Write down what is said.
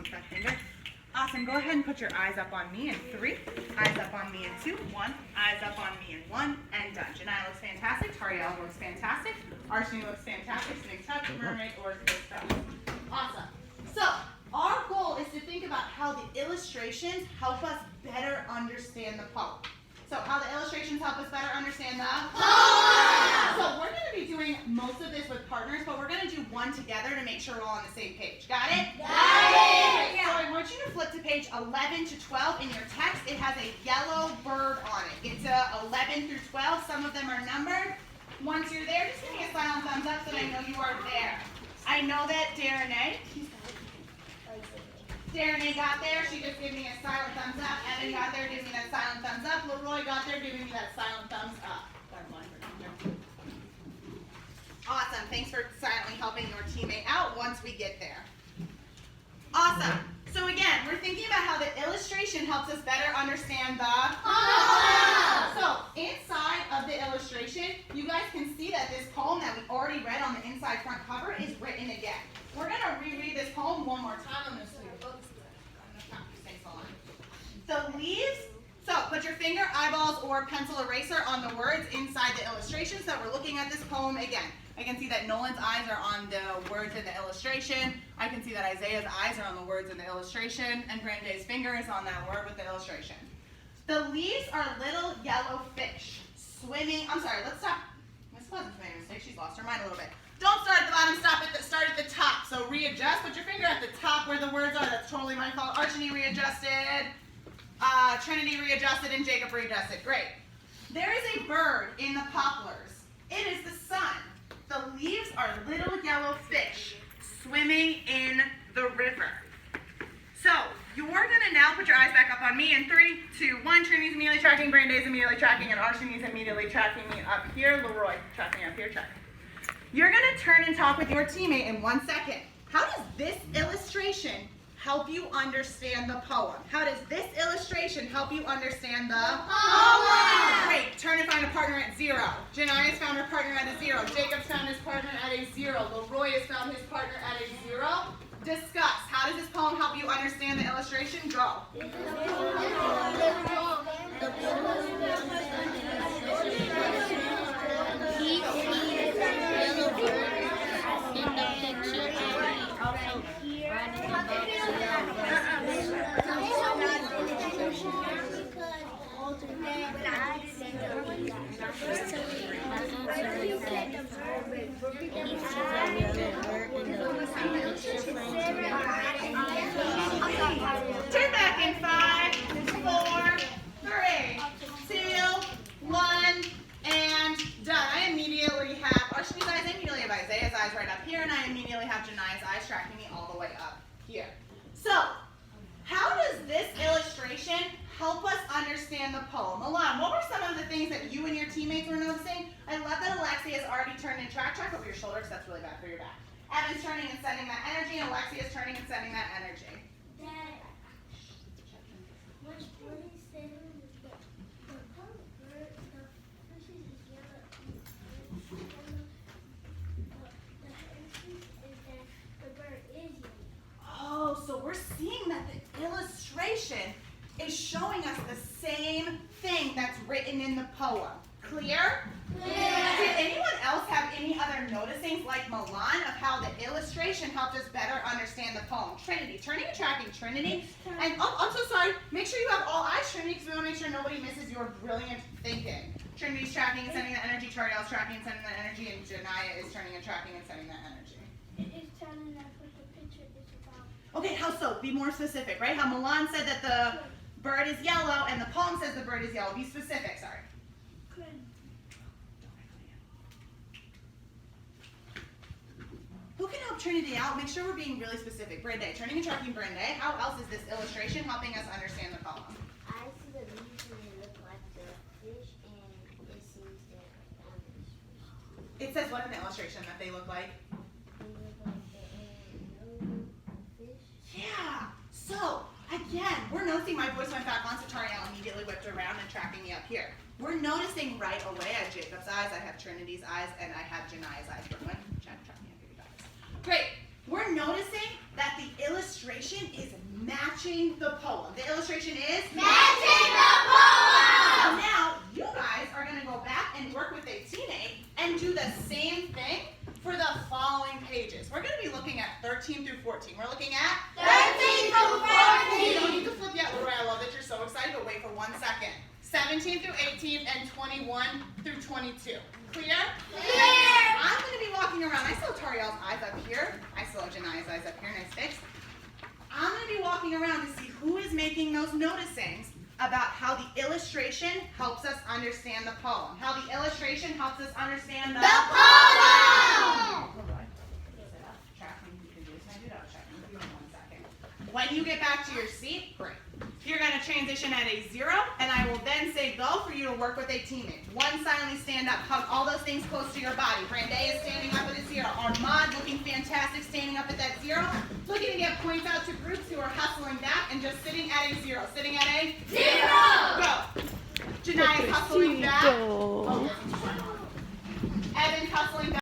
with that finger. Awesome. Go ahead and put your eyes up on me in 3, eyes up on me in 2, 1, eyes up on me in 1, and done. Janiyah looks fantastic. Tariel looks fantastic. Arshni looks fantastic. Snake touch, mermaid, or twist up. Awesome. So our goal is to think about how the illustrations help us better understand the poem. So how the illustrations help us better understand the poem. So we're going to be doing most of this with partners, but we're going to do one together to make sure we're all on the same page. Got it? Got it. So I want you to flip to page 11 to 12 in your text. It has a yellow bird on it. It's 11 through 12. Some of them are numbered. Once you're there, just give me a silent thumbs up so that I know you are there. I know that Darrenay got there. She just gave me a silent thumbs up. Evan got there, give me that silent thumbs up. Leroy got there, giving me that silent thumbs up. Awesome. Thanks for silently helping your teammate out once we get there. Awesome. So again, we're thinking about how the illustration helps us better understand the poem. So inside of the illustration, you guys can see that this poem that we already read on the inside front cover is written again. We're going to reread this poem one more time. I'm going to see your books. The leaves, so put your finger, eyeballs, or pencil eraser on the words inside the illustrations. So we're looking at this poem again. I can see that Nolan's eyes are on the words in the illustration. I can see that Isaiah's eyes are on the words in the illustration. And Brande's finger is on that word with the illustration. The leaves are little yellow fish swimming. I'm sorry, let's stop. Miss Pleasant's made a mistake. She's lost her mind a little bit. Don't start at the bottom, start at the top. So readjust, put your finger at the top where the words are. That's totally my fault. Archie readjusted. Trinity readjusted, and Jacob readjusted. Great. There is a bird in the poplars. It is the sun. The leaves are little yellow fish swimming in the river. So you're going to now put your eyes back up on me in 3, 2, 1. Trinity's immediately tracking, Brande's immediately tracking, and Arshini's immediately tracking me up here. Leroy tracking up here, tracking. You're going to turn and talk with your teammate in 1 second. How does this illustration help you understand the poem? How does this illustration help you understand the poem? Great. Turn and find a partner at 0. Janiyah's found her partner at a 0. Jacob's found his partner at a 0. Leroy has found his partner at a 0. Discuss. How does this poem help you understand the illustration? Go. Turn back in 5, 4, 3, 2, 1, and done. I immediately have Arshini's eyes, I immediately have Isaiah's eyes right up here, and I immediately have Janiyah's eyes tracking me all the way up here. So, how does this illustration help us understand the poem? Milan, what were some of the things that you and your teammates were noticing? I love that Alexia has already turned and track over your shoulder because that's really bad for your back. Evan's turning and sending that energy, and Alexia's turning and sending that energy. Dad, what is saying is that the bird, the fishes is yellow, the answer is that the bird is yellow. Oh, so we're seeing that the illustration is showing us the same thing that's written in the poem. Clear? Yeah. Did anyone else have any other noticings like Milan of how the illustration helped us better understand the poem? Trinity, turning and tracking Trinity. And oh, I'm so sorry. Make sure you have all eyes, Trinity, because we want to make sure nobody misses your brilliant thinking. Trinity's tracking and sending that energy. Tariel's tracking and sending that energy, and Janiyah is turning and tracking and sending that energy. It is telling us what the picture is about. Okay, how so? Be more specific, right? How Milan said that the bird is yellow, and the poem says the bird is yellow. Be specific, sorry. Who can help Trinity out? Make sure we're being really specific. Brande, turning and tracking Brande. How else is this illustration helping us understand the poem? I see the leaves and they look like the fish, and it seems that It says what in the illustration that they look like? they look like the fish. Yeah. So, again, we're noticing my voice went back on, so Tariel immediately whipped around and tracking me up here. We're noticing right away I have Jacob's eyes, I have Trinity's eyes, and I have Janiyah's eyes. Check me up here, you guys. Great. we're noticing that the illustration is matching the poem. The illustration is Matching the poem! So now, you guys are going to go back and work with a teammate and do the same thing for the following pages. We're going to be looking at 13 through 14. We're looking at 13 through 14. You don't need to flip yet, Leroy. I love that you're so excited, but wait for 1 second. 17 through 18 and 21 through 22. Clear? Clear! I'm going to be walking around. I saw Tariel's eyes up here. I saw Jania's eyes up here. Nice fix. I'm going to be walking around to see who is making those noticings about how the illustration helps us understand the poem. How the illustration helps us understand the poem! When you get back to your seat, great. You're going to transition at a 0, and I will then say go for you to work with a teammate. 1, silently stand up, hug all those things close to your body. Brande is standing up at a 0. Armand looking fantastic, standing up at that 0. Looking to get points out to groups who are hustling back and just sitting at a 0. Sitting at a 0. Go. Jania's hustling back. Oh, Evan's hustling back.